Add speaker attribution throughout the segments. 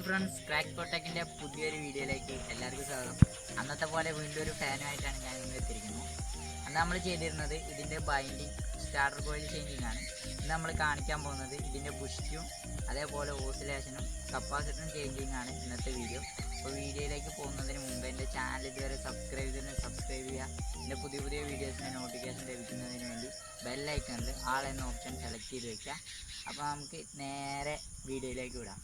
Speaker 1: Friends, ക്രാക്ക്പോട്ട് ടെക്കിൻ്റെ പുതിയൊരു വീഡിയോയിലേക്ക് എല്ലാവർക്കും സ്വാഗതം. അന്നത്തെ പോലെ വീണ്ടും ഒരു ഫാനുമായിട്ടാണ് ഞാൻ ഇന്ന് എത്തിയിരിക്കുന്നത്. അന്ന് നമ്മൾ ചെയ്തിരുന്നത് ഇതിൻ്റെ ബൈൻഡിങ്, സ്റ്റാർട്ടർ കോയിൽ ചേഞ്ചിങ് ആണ്. ഇന്ന് നമ്മൾ കാണിക്കാൻ പോകുന്നത് ഇതിൻ്റെ ബുഷും അതേപോലെ ഓസിലേഷനും കപ്പാസിറ്ററും ചേഞ്ചിങ് ആണ് ഇന്നത്തെ വീഡിയോ. അപ്പോൾ വീഡിയോയിലേക്ക് പോകുന്നതിന് മുമ്പ് എൻ്റെ ചാനൽ ഇതുവരെ സബ്സ്ക്രൈബ് ചെയ്യുക. എൻ്റെ പുതിയ പുതിയ വീഡിയോസിൻ്റെ നോട്ടിഫിക്കേഷൻ ലഭിക്കുന്നതിന് വേണ്ടി ബെല്ലൈക്കണിൽ ആൾ എന്ന ഓപ്ഷൻ സെലക്ട് ചെയ്ത് വയ്ക്കുക. അപ്പോൾ നമുക്ക് നേരെ വീഡിയോയിലേക്ക് വിടാം.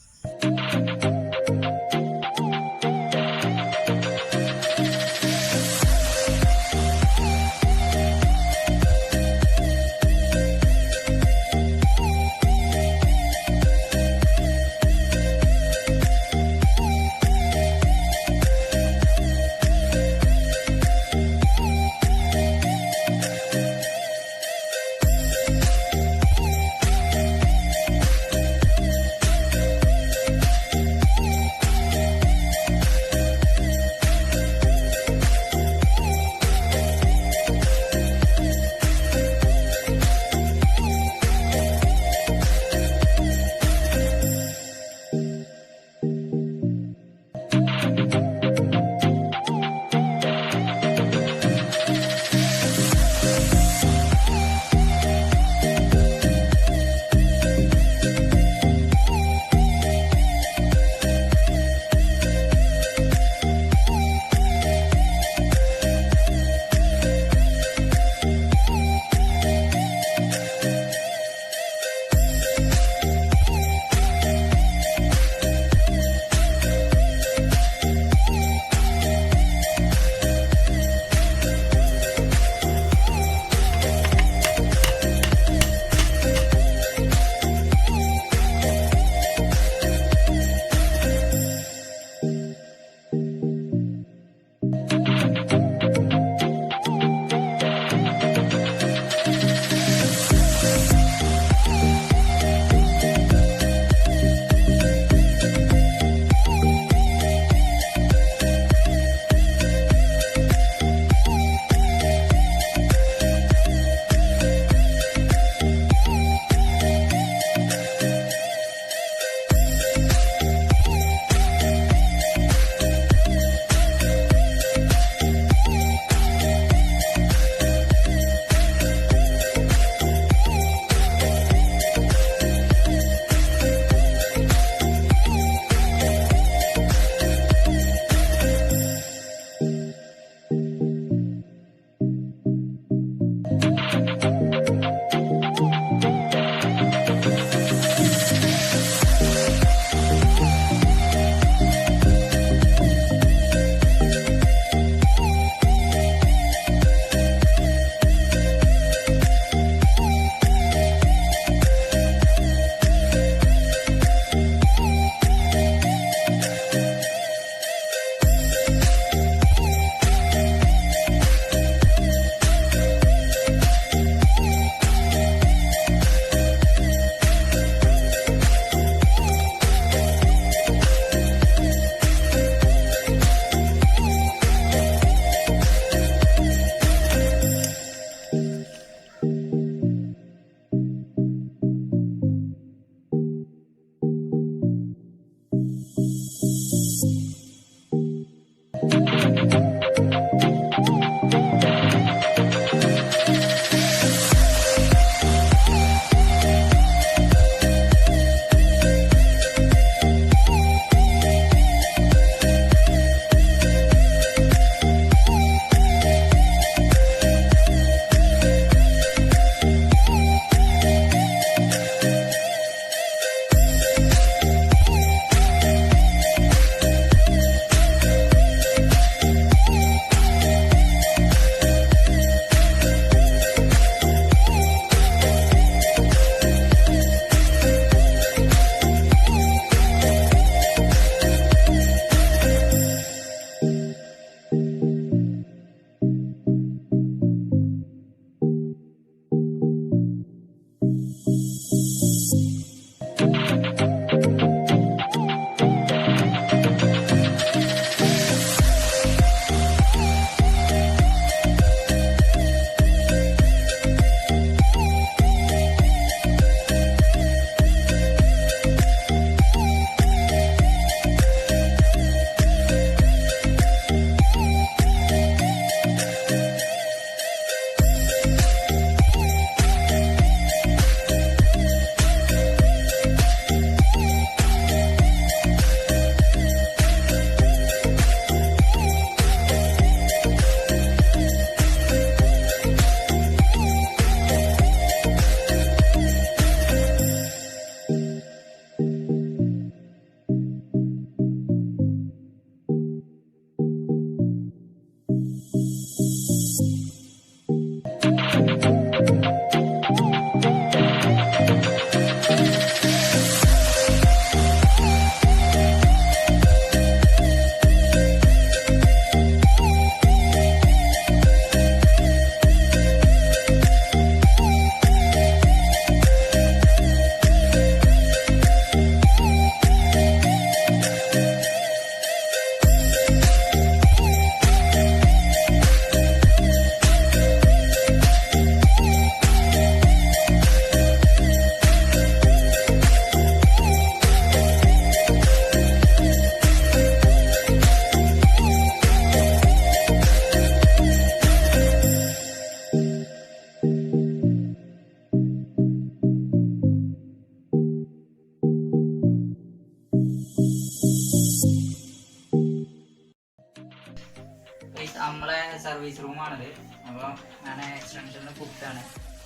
Speaker 1: സർവീസ് റൂമാണിത്. അപ്പോൾ ഞാൻ എക്സ്റ്റൻഷനിൽ കുത്താണ്,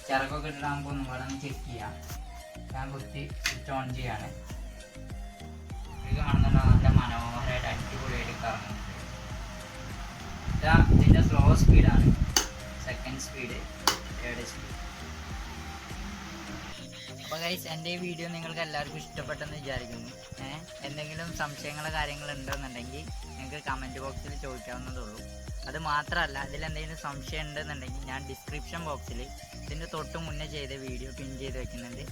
Speaker 1: ചിറകൊക്കെ ഇട്ടിട്ട് നമുക്ക് ഒന്നും കൂടെ ഒന്ന് ചെക്ക് ചെയ്യാം. ഞാൻ കുത്തി സ്വിച്ച് ഓൺ ചെയ്യാണ്. ഇത് കാണുന്നുണ്ടോ, നല്ല മനോഹരമായിട്ട് അടിപൊളിയായിട്ട് കറങ്ങുന്നുണ്ട്. ഇതിൻ്റെ സ്ലോ സ്പീഡാണ്, സെക്കൻഡ് സ്പീഡ്, തേർഡ് സ്പീഡ്. അപ്പോൾ ഗൈസ്, എൻ്റെ ഈ വീഡിയോ നിങ്ങൾക്ക് എല്ലാവർക്കും ഇഷ്ടപ്പെട്ടെന്ന് വിചാരിക്കുന്നു. എന്തെങ്കിലും സംശയങ്ങളോ കാര്യങ്ങളുണ്ടെന്നുണ്ടെങ്കിൽ നിങ്ങൾക്ക് കമൻറ്റ് ബോക്സിൽ ചോദിക്കാവുന്നതുള്ളൂ. അത് മാത്രമല്ല, ഇതിലെന്തെങ്കിലും സംശയം ഉണ്ടെന്നുണ്ടെങ്കിൽ ഞാൻ ഡിസ്ക്രിപ്ഷൻ ബോക്സിൽ ഇതിൻ്റെ തൊട്ട് മുന്നേ ചെയ്ത വീഡിയോ പിൻ ചെയ്ത് വെക്കുന്നുണ്ട്.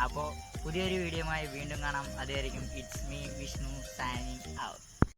Speaker 1: അപ്പോൾ പുതിയൊരു വീഡിയോയുമായി വീണ്ടും കാണാം. അതുവരെയും it's me Vishnu signing out.